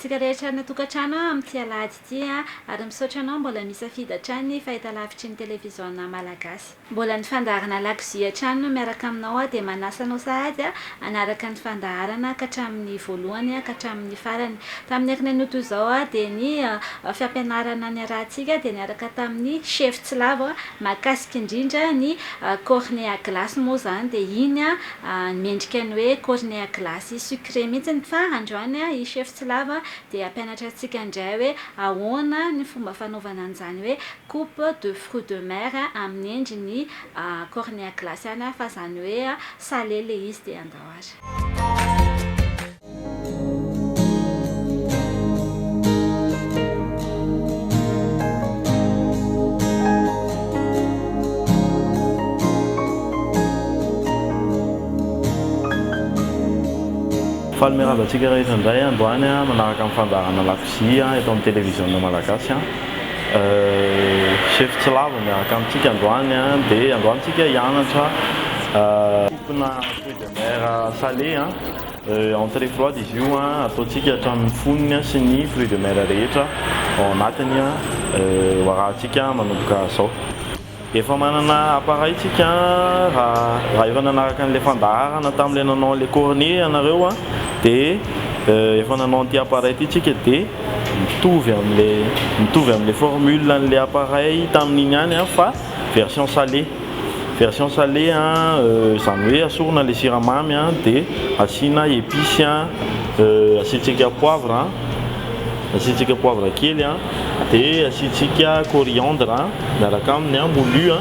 antsika rehetra natokantrano amin'ity alahady ity ary misaotra anao mbola misafidy hatrany fahitalavitry ny televiziona malagasy. Mbola ny fandaharana lakozia hatrany miaraka aminao dia manasa anao sahady anaraka ny fandaharana ka hatramin'ny voalohany ka hatramin'ny farany. Tamin'ny ankinanoto izao dia ny fampianarana ny arahantsika dia niaraka tamin'ny chef Tsilavo mahakasika indrindra ny cornet à glace moa zany dia iny mendrika ny hoe cornet à glace sucré mihitsy fa androany i chef Tsilavo dia ampianatra antsika indray hoe ahoana ny fomba fanaovana an'izany hoe coupe de fruits de mer amin'ny endriny cornet à glace ihany fa zany hoe salé le izy dia andao ary. Falmerava antsika rehetra indray androany manaraka amin'ny fandaharana lakozia eto amin'ny televiziona malagasy. Chef Tsilavo miaraka amintsika androany dia androantsika hianatra coupena fruits de mer salé entrée froide izy io ataontsika hatramin'ny foniny sy ny fruits de mer rehetra ao anatiny hoarahantsika manomboka zao. Efa manana appareil tsika raha efa nanaraka an'ilay fandaharana tamin'ilay nanao le cornet ianareo dia efa nanao an'ity appareil ity tsika dia mitovy amin'ilay formule an'ilay appareil tamin'iny ihany fa version salé. Version salé zany hoe asorina le siramamy dia asiana épice asiantsika poivre kely dia asiantsika coriandre miaraka amin'ny molu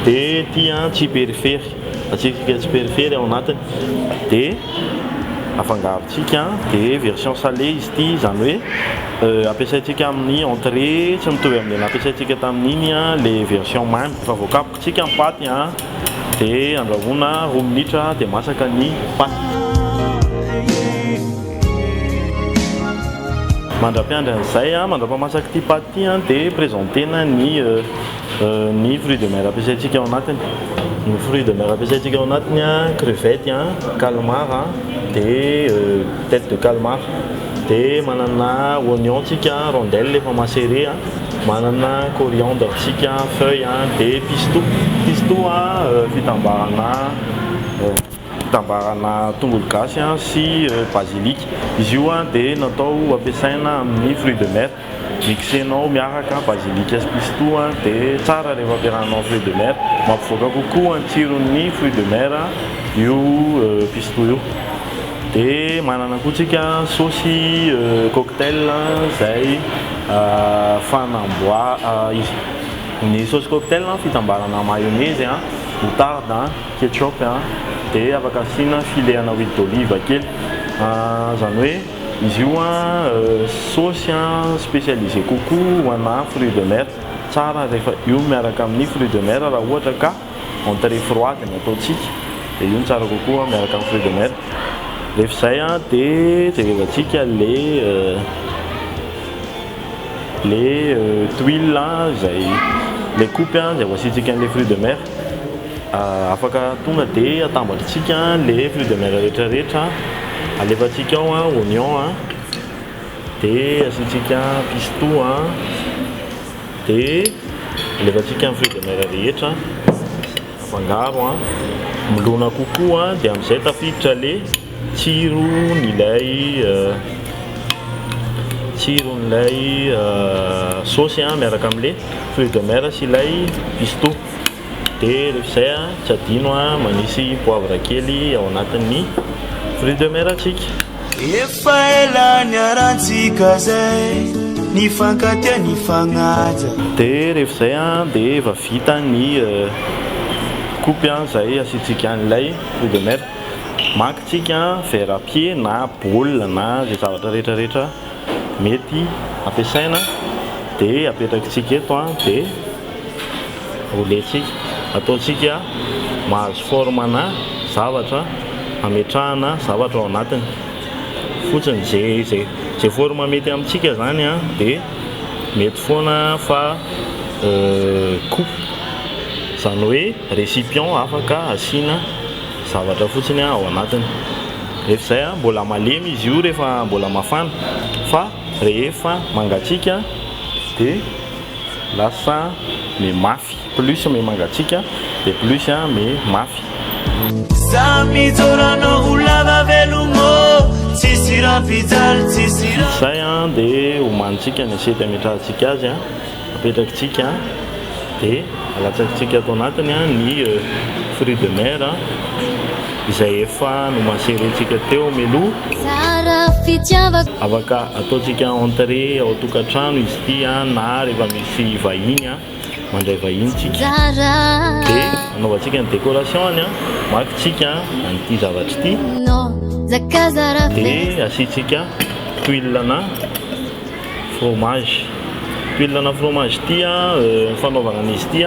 dia ity tsiperifery asiantsika tsiperifery ao anatiny dia afangarontsika dia version salé izy ity zany hoe ampiasaintsika amin'ny entrée tsy mitovy amin'ny ampiasaintsika tamin'iny le version mamy fa voakapokatsika ny paty dia andrahoina roa minitra dia masaka ny paty. Mandra-piandra an'izay mandra-pamasaka ity paty dia présentena ny fruits de mer ampiasaintsika ao anatiny. Ny fruits de mer ampiasaintsika ao anatiny crevette calmar dia tête de calmar dia manana oignon tsika rondelle efa macéré manana coriandre tsika feuille dia pistou fitambarana tongolo gasy sy basilic. Izy io dia natao ampiasaina amin'ny fruits de mer mixenao miaraka basilic sy pistou dia tsara rehefa ampiarahanao fruits de mer mampivoaka kokoa ny tsiron'ny fruits de mer io pistou io. Dia manana koa tsika saosy cocktail izay fanamboa izy. Ny saosy cocktail fitambarana mayonnaise moutarde ketchup dia afaka asiana filet ana huile d'olive kely zany hoe izy io saosy spécialisé kokoa ho ana fruits de mer tsara rehefa io miaraka amin'ny fruits de mer raha ohatra ka entrée froide ny ataontsika dia io tsara kokoa miaraka amin'ny fruits de mer. Rehefa izay dia jerevantsika le tuile izay le coupe izay hoasiantsika an'ilay fruits de mer afaka tonga dia atambatritsika le fruits de mer rehetrarehetra alefantsika ao oignon dia asiantsika pistou dia alefantsika amin'ny fruits de mer rehetra afangaro milona kokoa dia amin'izay tafiditra le tsiron'ilay saosy miaraka amin'ilay fruits de mer sy ilay pistou. Dia rehefa izay tsy adino manisy poivre kely ao anatin'ny fruits de mer atsika. Efa elany arantsika zay ny fankatia ny fagnaja. Dia rehefa izay dia efa vita ny coupe izay asiantsika an'ilay fruits de mer. Makitsika verre à pied na bol na zay zavatra rehetrarehetra mety ampiasaina dia apetrakitsika eto dia roulentsika ataontsika mahazo formana zavatra ametrahana zavatra ao anatiny fotsiny zay forme mety amintsika zany dia mety foana fa coupe zany hoe récipient afaka asiana zavatra fotsiny ao anatiny. Rehefa izay mbola malemy izy io rehefa mbola mafana fa rehefa mangatsika dia lasa me mafy, plus me mangatsika dia plus me mafy. Zay dia homanitsika ny asety ametrahantsika azy apetrakitsika dia alatsakitsika atao anatiny ny fruit de mer izay efa nomaserentsika teo meloha. Afaka ataontsika entrée ao tokantrano izy ity na rehefa misy vahiny mandray vahinitsika dia anaovantsika ny décoration makitsika an'ity zavatra ity dia asitsika tuile na fromage. Tuile na fromage ity fanaovana an'izy ity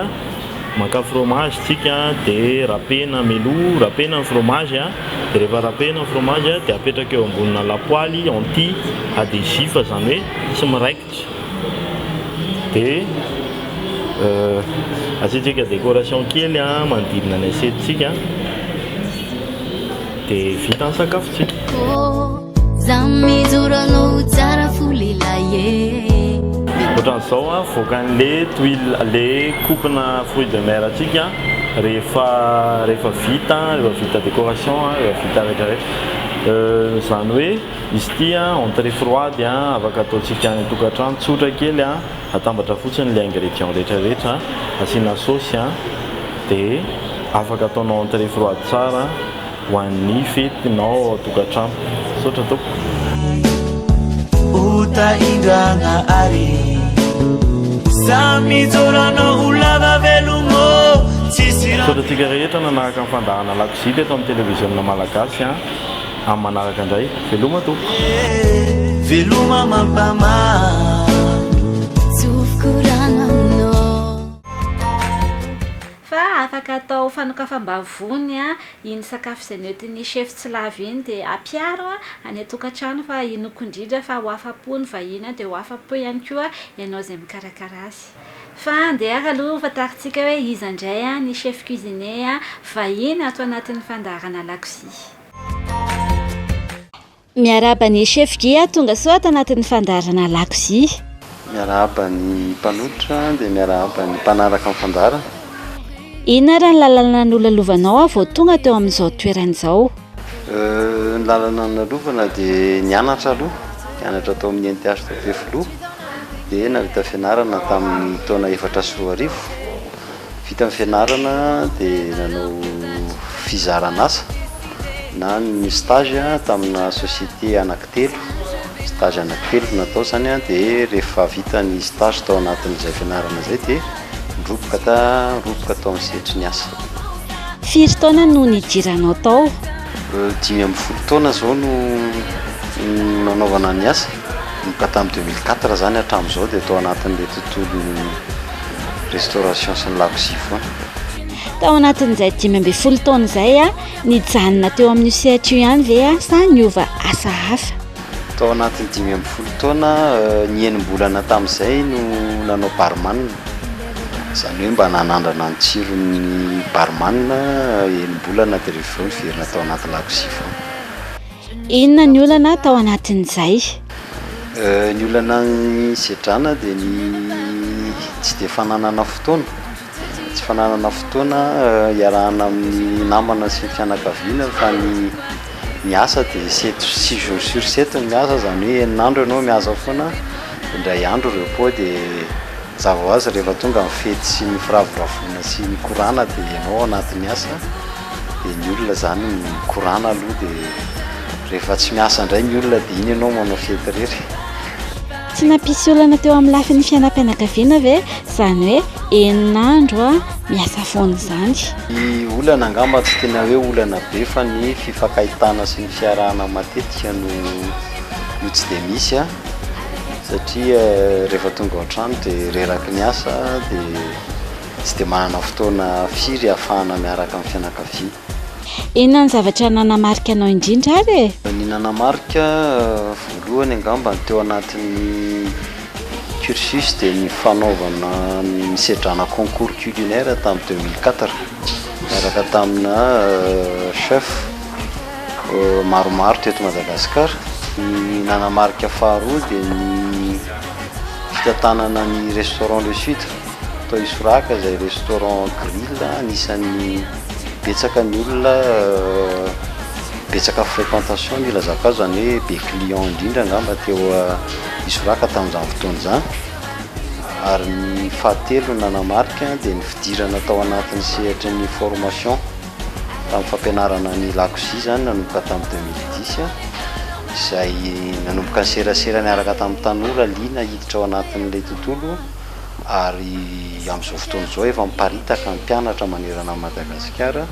maka fromage tsika dia rapena meloa, rapena ny fromage dia rehefa rapena ny fromage dia apetraka eo ambonina lapoaly anti adhésif zany hoe tsy miraikitra dia asitsika décoration kely manodidina ny asetintsika dia vita ny sakafontsika. Ohatran'izao voakan'le tuile le coupena fruit de mer atsika rehefa vita décoration rehefa vita rehetrarehetra zany hoe izy ity entrée froide afaka ataontsika ny tokantrano tsotra kely atambatra fotsiny le ingrédient rehetrarehetra asiana saosy dia afaka ataonao entrée froide tsara ho an'ny fetinao tokantrano. Sotra toko uta indrana ari sotratsika rehetra nanaraka amin'ny fandahana lakozia teto amin'ny télévision malagasy amin'ny manaraka indray veloma toko veloma mampama fa afaka atao fanokafam-bavony iny sakafo izay nentin'ny chef Tsilavo iny dia apiaro any tokantrano fa inokondrindra fa ho afapo ny vahiny dia ho afapo ihany koa ianao izay mikarakara azy. Fa andeha aloha fataritsika hoe iza indray ny chef cuisinier vahiny ato anatin'ny fandaharana lakozia. Miaraba ny chef Guy tonga soa ato anatin'ny fandaharana lakozia. Miaraba ny mpanotra dia miaraba ny mpanaraka amin'ny fandaharana. Inona raha ny lalana nolalovanao vao tonga teo amin'izao toerana izao? Ny lalana nalovana dia nianatra aloha, nianatra tao amin'ny NTH tao Befilo dia navita fianarana tamin'ny taona 4 vita ny fianarana dia nanao fizarana asa na ny stage tamina société anankitelo, stage anankitelo natao zany dia rehefa vita ny stage tao anatin'izay fianarana izay dia roboka tao amin'ny sehatry ny asa. Firy taona no nidiranao tao? 10 taona zao no nanaovana ny asa ka tamin'ny 2004 zany hatramin'izao dia tao anatin'ilay tontolo restauration sy ny lakozia foana. Tao anatin'izay 12 taona izay nijanona teo amin'ny sehatra io ihany ve sa niova asa hafa? Tao anatin'ny 12 taona ny enim-bolana tamin'izay no nanao barman. Zany hoe mba nanandrana ny tsiron'ny barman enim-bolana dia rehefa niverina tao anaty lakozia foana. Inona ny olana tao anatin'izay? Ny olana ny sedrana dia tsy dia fananana fotoana. Tsy fananana fotoana iarahana amin'ny namana sy ny fianakaviana fa ny asa dia 6 jours sur 7 ny asa zany hoe 9 andro ianao miasa foana indray andro repos dia zava ho azy rehefa tonga ny fety sy ny firavoravoana sy ny korana dia ianao anatin'ny asa dia ny olona zany mikorana aloha dia rehefa tsy miasa indray ny olona dia iny ianao manao fety rery. Tsy nampisy olana teo amin'ny lafin'ny fianam-pianakaviana ve zany hoe 9 andro miasa foana zany? Ny olana angamba tsy tena hoe olana be fa ny fifankahitana sy ny fiarahana matetika no tsy dia misy satria rehefa tonga an-trano dia reraky ny asa dia tsy dia manana fotoana firy ahafahana miaraka amin'ny fianakaviana. Inona ny zavatra nanamarika anao indrindra ary? Ny nanamarika voalohany angamba teo anatin'ny cursus dia ny fanaovana ny sedrana concours culinaire tamin'ny 2004 miaraka tamina chef maromaro teto Madagasikara. Ny nanamarika faharoa dia ny fitantanana ny restaurant Le Sud atao Isoraka izay restaurant grill anisan'ny betsaka ny olona betsaka fréquentation ny lazaka azo zany hoe be client indrindra angamba teo Isoraka tamin'izany fotoana izany. Ary ny fahatelo nanamarika dia ny fidirana tao anatin'ny sehatra ny formation tamin'ny fampianarana ny lakozia zany nanomboka tamin'ny 2010 izay nanomboka ny serasera niaraka tamin'ny tanora liana hiditra ao anatin'ilay tontolo ary amin'izao fotoana izao efa miparitaka ny mpianatra manerana Madagasikara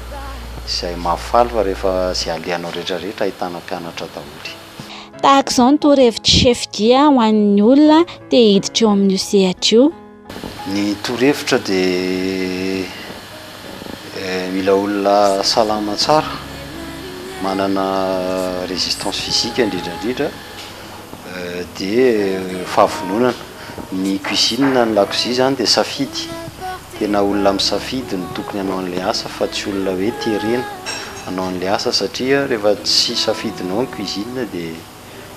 izay mahafaly fa rehefa izay alehanao rehetrarehetra ahitana mpianatra daholo. Tahaka izao ny torohevitry chef dia ho an'ny olona te hiditra eo amin'io sehatra io. Ny torohevitra dia mila olona salama tsara, manana résistance physique indrindrandrindra dia fahavononana. Ny cuisine ny lakozia zany dia safidy, tena olona misafidy no tokony hanao an'ilay asa fa tsy olona hoe terena hanao an'ilay asa satria rehefa tsy safidinao ny cuisine dia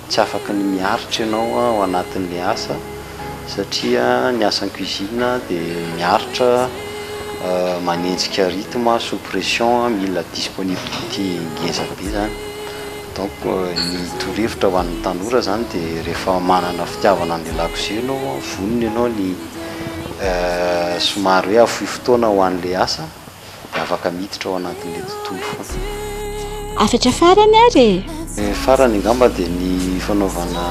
tsy afaka ny miaritra ianao ao anatin'ilay asa satria ny asan'ny cuisine dia miaritra manenjika rythme sous pression, mila disponibilité ngeza be zany. Donc ny torohevitra ho an'ny tanora zany dia rehefa manana fitiavana an'ilay lakozia ianao vonona ianao ny somary hoe afohy fotoana ho an'ilay asa dia afaka miditra ao anatin'ilay tontolo foana. Afatra farany ary farany angamba dia ny fanaovana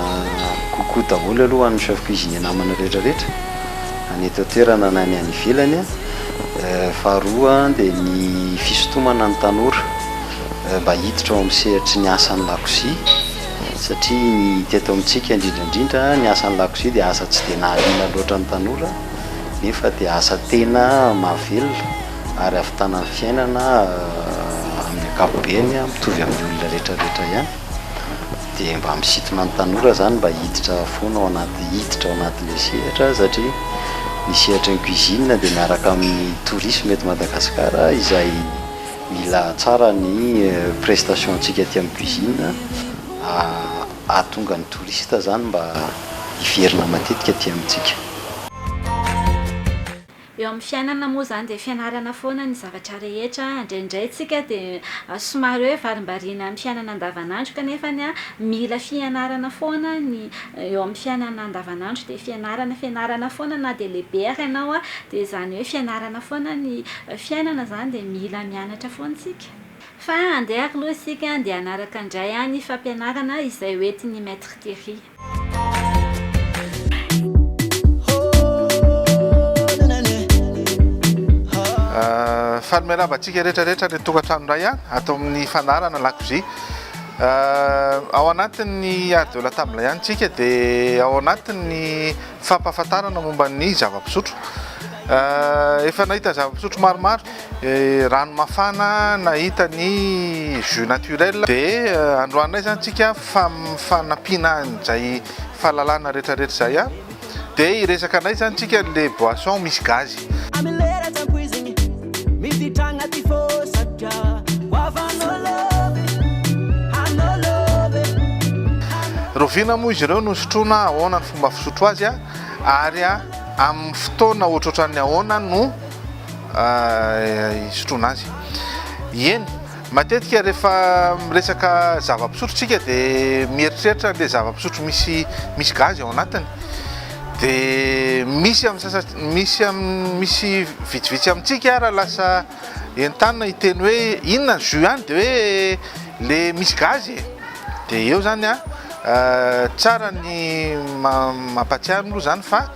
kokoa daholo aloha an'ny chef cuisinier namana rehetrarehetra any eto toerana na ny any ivelany. Faharoa dia ny fisintomana ny tanora mba hiditra ao amin'ny sehatry ny asan'ny lakozia satria ny teto amintsika indrindrandrindra ny asan'ny lakozia dia asa tsy dia nahaliana loatra ny tanora nefa dia asa tena mahavelona ary ahavitana ny fiainana amin'ny ankapobeny mitovy amin'ny olona rehetrarehetra ihany. Dia mba misintona ny tanora zany mba hiditra foana ao anatin'ilay sehatra satria ny sehatra ny cuisine dia miaraka amin'ny tourisme eto Madagasikara izay mila tsara ny prestation antsika aty amin'ny cuisine ahatonga ny touriste zany mba hiverina matetika aty amintsika. Eo amin'ny fiainana moa zany dia fianarana foana ny zavatra rehetra, indraindray tsika dia somary hoe varimbariana amin'ny fiainana andavanandro kanefa mila fianarana foana ny eo amin'ny fiainana andavanandro dia fianarana foana na dia lehibe ary ianao dia zany hoe fianarana foana ny fiainana zany dia mila mianatra foana tsika. Fa andeha aloha isika dia anaraka indray ny fampianarana izay hoentin'ny maître Thierry. Fanomera atsika rehetrarehetra ny tokantrano iray atao amin'ny fanarana lakozia. Ao anatin'ny ady eo latabla ihany tsika dia ao anatin'ny fampahafantarana momba ny zava-pisotro. Efa nahita zava-pisotro maromaro, rano mafana, nahita ny jus naturel dia androanay zany tsika fanampiana an'izay fahalalana rehetrarehetra izay dia iresaka anay zany tsika le boisson misy gazy. Rovina moa izy ireo no sotroina ahoana ny fomba fisotro azy ary amin'ny fotoana ohatrohatran'ny ahoana no isotroina azy. Eny, matetika rehefa miresaka zava-pisotro tsika dia mieritreritra le zava-pisotro misy gazy ao anatiny. Dia misy vitsivitsy amintsika raha lasa entanina hiteny hoe inona ny jus any dia hoe le misy gazy dia eo zany tsara ny mampatsiaro aloha zany fa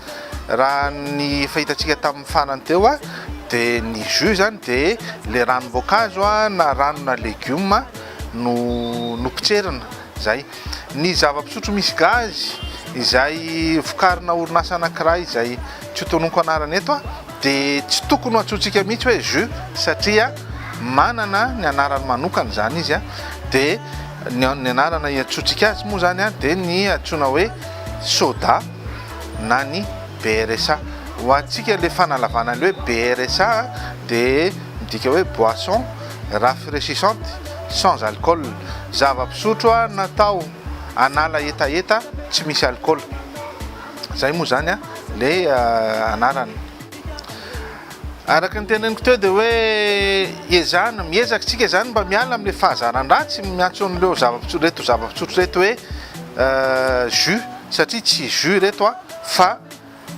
raha ny fahitantsika tamin'ny farany teo dia ny jus zany dia le ranom-boankazo na ranona legioma no pitserina zay. Ny zava-pisotro misy gazy izay vokarina orinasa anankiray izay tsy hotononiko anarany eto dia tsy tokony atsotsika mihitsy hoe jus satria manana ny anarany manokana zany izy dia ny anarana atsotsika azy moa zany dia ny antsoina hoe soda na ny BRSA. Ho antsika le fanalavana le hoe BRSA dia midika hoe boisson rafraîchissante sans alcool, zava-pisotro natao anala etaeta tsy misy alcool. Zay moa zany a le anarany. Araka ny teneniko teo dia hoe ezahana miezaka tsika zany mba miala amin'le fahazaran-dratsy miantso an'ireo zava-pisotro reto hoe jus satria tsy jus reto a fa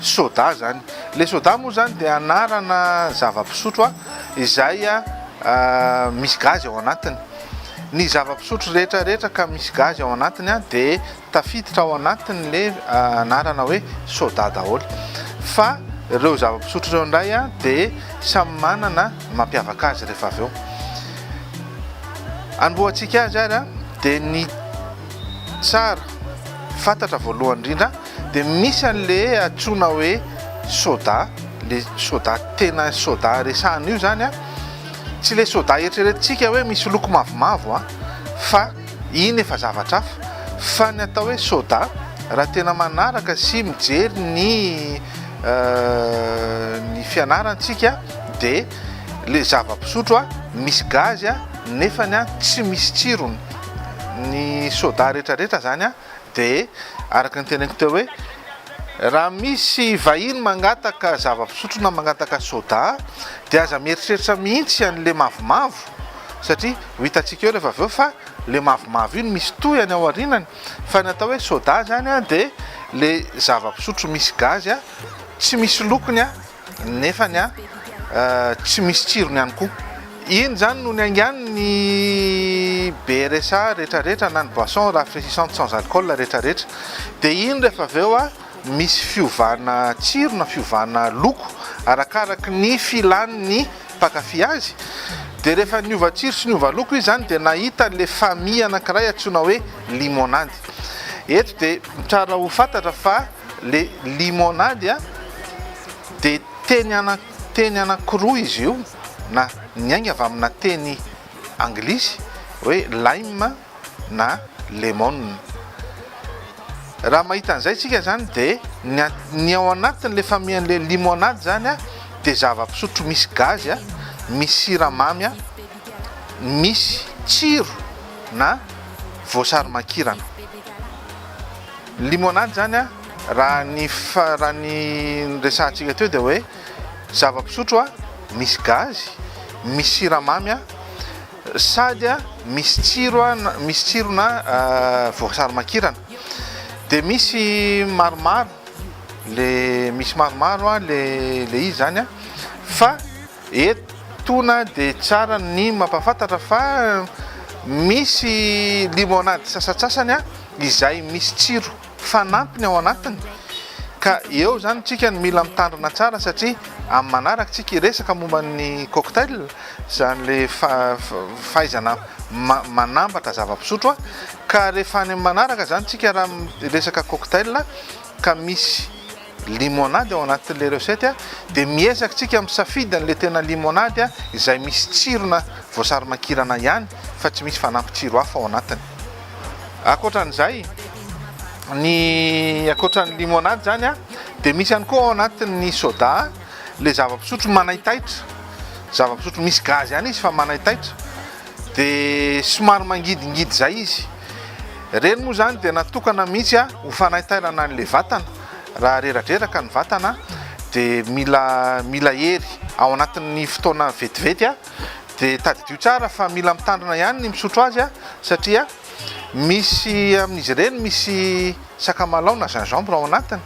soda zany. Le soda moa zany dia anarana zava-pisotro izay misy gazy ao anatiny. Ny zava-pisotro rehetrarehetra ka misy gazy ao anatiny dia tafiditra ao anatiny le anarana hoe soda daholo. Fa ireo zava-pisotro ireo indray dia samy manana mampiavaka azy rehefa avy eo. Anboantsika azy ary dia ny tsara fantatra voalohany indrindra dia misy an'le antsoina hoe soda, le soda tena soda resahana io zany tsy le soda eritreretintsika hoe misy loko mavomavo fa iny efa zavatra hafa. Fa ny atao hoe soda raha tena manaraka sy mijery ny fianarantsika dia le zava-pisotro misy gazy nefany tsy misy tsirony. Ny soda rehetrarehetra zany dia araka ny teneniko teo hoe raha misy vahiny mangataka zava-pisotro na mangataka soda dia aza mieritreritra mihitsy an'le mavomavo satria ho hitantsika eo rehefa avy eo fa le mavomavo iny misy toyany ao arinany. Fa ny atao hoe soda zany dia le zava-pisotro misy gazy tsy misy lokony nefany tsy misy tsirony ihany koa. Iny zany no ny angano ny BRSA rehetrarehetra na ny boisson rafraîchissante sans alcool rehetrarehetra. Dia iny rehefa avy eo misy fiovana tsiro na fiovana loko arakaraky ny filan'ny mpakafy azy. Dia rehefa niova tsiro sy niova loko izy zany dia nahita le famille anankiray antsoina hoe limonady. Eto dia tsara ho fantatra fa le limonady dia teny anankiroa izy io na niainga avy amina teny anglisy hoe lime na lemon. Raha mahita an'izay tsika zany dia ny ao anatin'le famillen'le limonady zany dia zava-pisotro misy gazy misy siramamy misy tsiro na voasary makirana. Limonady zany raha ny resahantsika teo dia hoe zava-pisotro misy gazy misy siramamy sady misy tsiro na voasary makirana. Dia misy maromaro le izy zany fa etona dia tsara ny mampafantatra fa misy limonady sasatsasany izay misy tsiro fanampiny ao anatiny. Ka eo zany tsika ny mila mitandrina tsara satria amin'ny manaraka tsika hiresaka momba ny cocktail zany le fahaizana manambatra zava-pisotro ka rehefa any amin'ny manaraka zany tsika raha resaka cocktail ka misy limonady ao anatin'le recette dia miezaka tsika misafidy an'le tena limonady izay misy tsirona voasary makirana ihany fa tsy misy fanampy-tsiro hafa ao anatiny. Akoatran'izay akoatran'ny limonady zany dia misy ihany koa ao anatin'ny soda le zava-pisotro manaitaitra, zava-pisotro misy gazy ihany izy fa manaitaitra dia somary mangidingidy zay izy. Reny moa zany dia natokana mihitsy ho fanaitairana an'le vatana. Raha reradreraka ny vatana dia mila hery ao anatin'ny fotoana vetivety dia tadidio tsara fa mila mitandrina ihany ny misotro azy satria misy amin'izy ireny misy sakamalao na gingembre ao anatiny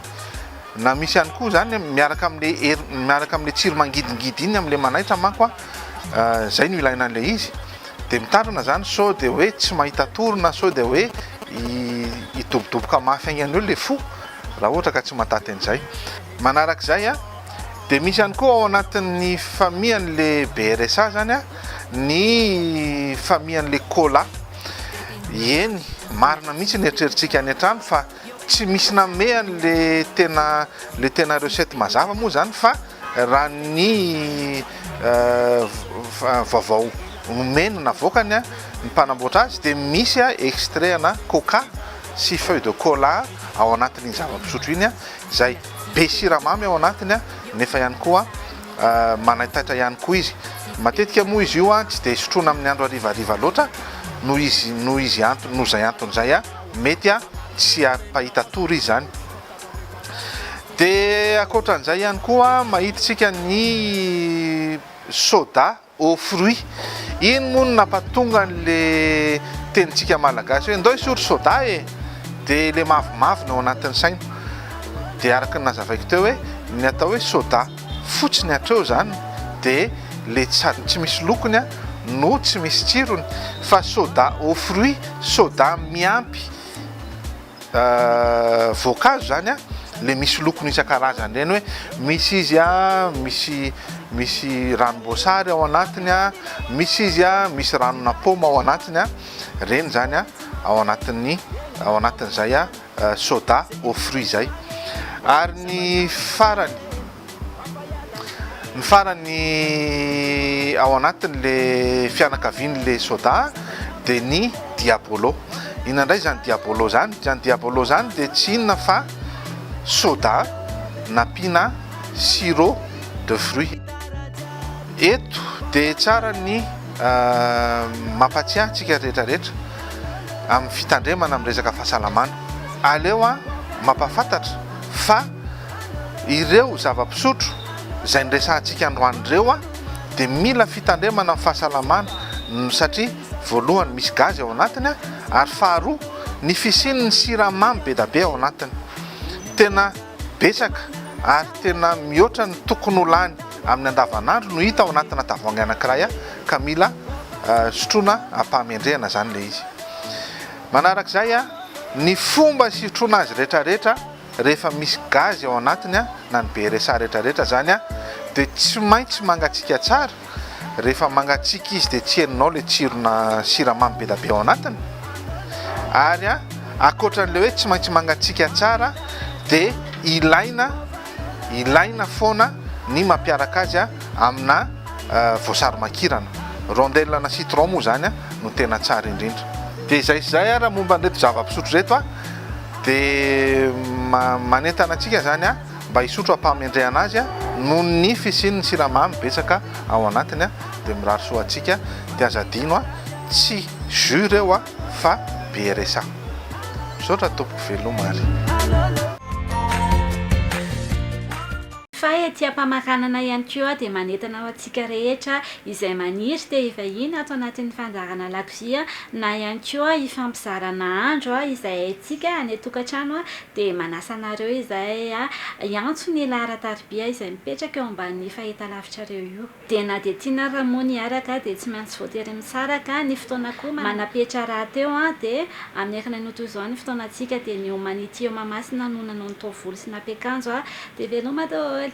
na misy ihany koa zany miaraka amin'le tsiro mangidingidy iny amin'le manaitra manko zay no ilaina an'le izy. Dia mitandrina zany sao dia hoe tsy mahita torona, sao dia hoe hidobodoboka mafy aingana eo le fo raha ohatra ka tsy mahataty an'izay. Manarak'izay dia misy ihany koa ao anatin'ny famillen'le BRSA zany ny famillen'le cola. Eny marina mihitsy ny eritreritsika any an-trano fa tsy misy namehany le tena recette mazava moa zany fa raha ny vaovao menina voakany ny mpanamboatra azy dia misy extrait na coca sy feuille de cola ao anatin'ny zava-pisotro iny izay be siramamy ao anatiny nefa ihany koa manaitaitra ihany koa izy. Matetika moa izy io tsy dia sotroina amin'ny andro harivariva loatra no izay anton'izay mety a tsy apahita tory izy zany. De akoatran'izay ihany koa mahitatsika ny soda aux fruits. Iny moa no nampatonga an'le tenitsika malagasy hoe ndao isotro soda e, de le mavomavo no ao anatin'ny saina. De araka ny nazavaiko teo hoe ny atao hoe soda fotsiny hatreo zany de le tsy misy lokony a no tsy misy tsirony, fa soda aux fruits, soda miampy voankazo zany a, le misy lokony isan-karazany reny hoe misy izy a misy ranom-boasary ao anatiny a, misy izy a misy ranona paoma ao anatiny a, reny zany a ao anatin'izay a soda aux fruits zay. Ary ny farany ao anatin'le fianakavian'le soda de ny diabolo. Inona indray zany diabolo zany? Zany diabolo zany de tsy inona fa soda nampina sirop de fruits. Eto de tsara ny mampatsiahy tsika rehetrarehetra amin'ny fitandremana amin'ny resaka fahasalamana. Aleo a mampafantatra fa ireo zava-pisotro izay nresahantsika androany ireo a de mila fitandremana amin'ny fahasalamana satria voalohany misy gazy ao anatiny a, ary faharoa ny fisiany ny siramamy be da be ao anatiny, tena betsaka ary tena mihoatra ny tokony ho lany amin'ny andavanandro no hita ao anatina tavoahangy anankiray a, ka mila sotroina ampahamendrehana zany le izy. Manarak'izay a ny fomba sitroana azy rehetrarehetra rehefa misy gazy ao anatiny a na ny BRSA rehetrarehetra zany a, de tsy maintsy mangatsiaka tsara. Rehefa mangatsiaka izy de tsy heninao le tsirona siramamy be da be ao anatiny. Ary a akoatran'le hoe tsy maintsy mangatsiaka tsara de ilaina foana ny mampiaraka azy a amina voasary makirana, rondelle na citron moa zany a no tena tsara indrindra. De zay raha momba an'ireto zava-pisotro reto a, de manentana antsika zany a mba hisotro ampahamendrehana azy a noho ny fisian'ny siramamy betsaka ao anatiny a, de mirary soa antsika de aza adino a tsy jus reo a fa BRSA. Misaotra tompoko veloma ary. Fa ety ampamakanana ihany koa dia manentana ho antsika rehetra izay maniry dia hivahiny ato anatin'ny fandarana lakozia na ihany koa hifampizarana andro izay antsika any tokantrano dia manasa anareo izay hiantso ny laharan-taribia izay mipetraka eo ambanin'ny fahitalavitra reo io. Dia na dia tiana raha ny araka dia tsy maintsy voatery misaraka ny fotoana koa manapetra raha teo dia amin'ny akina noto izao ny fotoanantsika dia ny homanity eo Mahamasina noho nanao ny taovolo sy nampiakanjo dia veloma daholo.